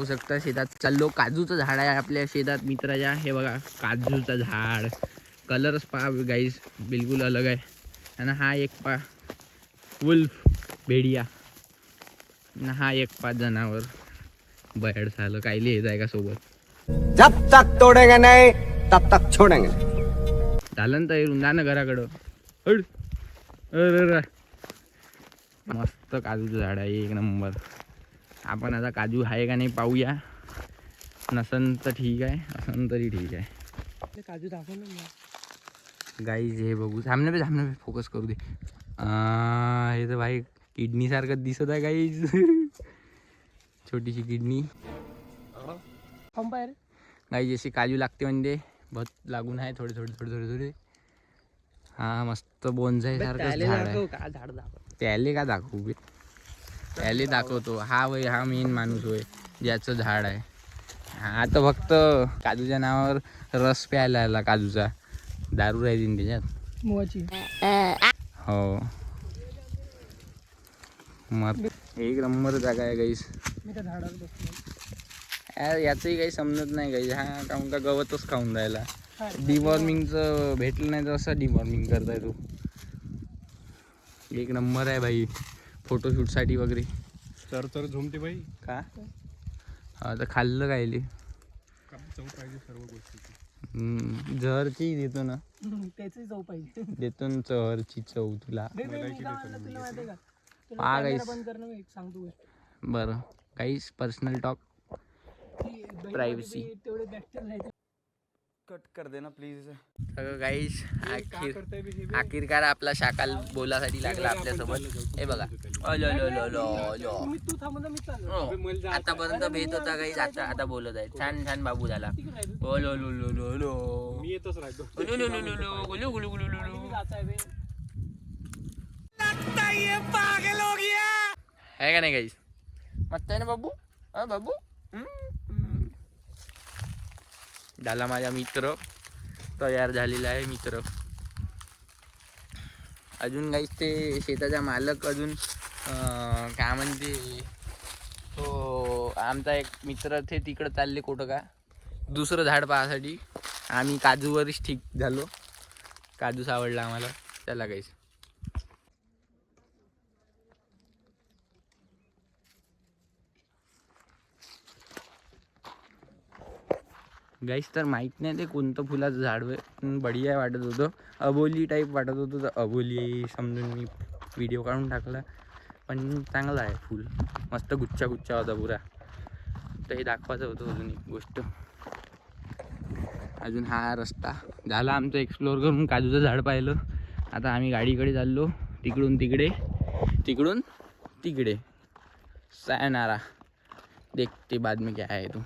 शकता शेतात चाललो. काजूचं झाड आहे आपल्या शेतात मित्राच्या. हे बघा काजूचं झाड. कलरच पहा गाईस बिलकुल अलग आहे. आणि हा एक पा वुल्फ भेडिया. हा एक पा जनावर बॅड झालं. काय लिहायचं आहे का सोबत. जब तक तोडेंगे नहीं तब तक छोडेंगे. झालं ना तयारून जा ना घराकडं. हड अरे मस्त काजूचं झाड आहे एक नंबर. आपण आता काजू आहे का नाही पाहूया. नसन तर ठीक आहे, असन तरी ठीक आहे. काजू दाखव ना गाईज. हे बघू सामने फोकस करू दे. हे तर भाई किडनी सारखं दिसत आहे गाईज. छोटीशी किडनी गाईज. अशी काजू लागते म्हणजे भत लागून आहे थोडे. हा मस्त बोनसाई सारखं झाड आहे. त्याले का दाखवू बे. त्याले दाखवतो. हा वय हा मेन माणूस होय ज्याचं झाड आहे. हा तर फक्त काजूच्या नावावर रस प्यायला आला. काजूचा दारू राहिली त्याच्यात मोची. हो मग एक नंबर जागा आहे गाईस. मी त्या झाडावर बसलो. याचंही काही समजत नाही गाईस. हा काऊन का गवतच खाऊन राहिला. डिवॉर्मिंगचं भेटलं नाही तर असं डिवॉर्मिंग करताय तू. एक नंबर आहे भाई फोटोशूटसाठी वगैरे. तर झोमते भाई का आता खाल्लं कायले. चव पाहिजे सर्व गोष्टी. जहरची देतो ना. त्याची जाऊ पाहिजे. देतो ना जहरची चव तुला. बरं काहीच पर्सनल टॉक प्रायव्हसी कट कर देना प्लीज. सगळं गाईस. आखिरकार आपला शाकाल बोलासाठी लागला आपल्यासोबत. हे बघा आतापर्यंत भेट होता गाईस. आता बोलत आहे. छान बाबू झाला. मी येतच राहतो. है का नाही गाईस. मस्त आहे ना बाबू. हा बाबू झाला माझा मित्र. तयार झालेला आहे मित्र. अजून काहीच ते शेताचा मालक अजून काय म्हणते तो आमचा एक मित्र ते तिकडं चालले कुठं का दुसरं झाड पाहासाठी. आम्ही काजूवरच ठीक झालो. काजू सावडला आम्हाला. त्याला काहीच गाईस तर माहीत नाही ते कोणतं फुलाचं झाड बढिया वाटत होतं. अबोली टाईप वाटत होतं तर अबोली समजून मी व्हिडिओ काढून टाकला. पण चांगलं आहे फुल. मस्त गुच्छा होता पुरा. तर हे दाखवायचं होतं अजून एक गोष्ट. अजून हा रस्ता झाला आमचं एक्सप्लोअर करून. काजूचं झाड पाहिलं. आता आम्ही गाडीकडे चाललो. तिकडून तिकडे सायनारा. देखते बाद में क्या है तू.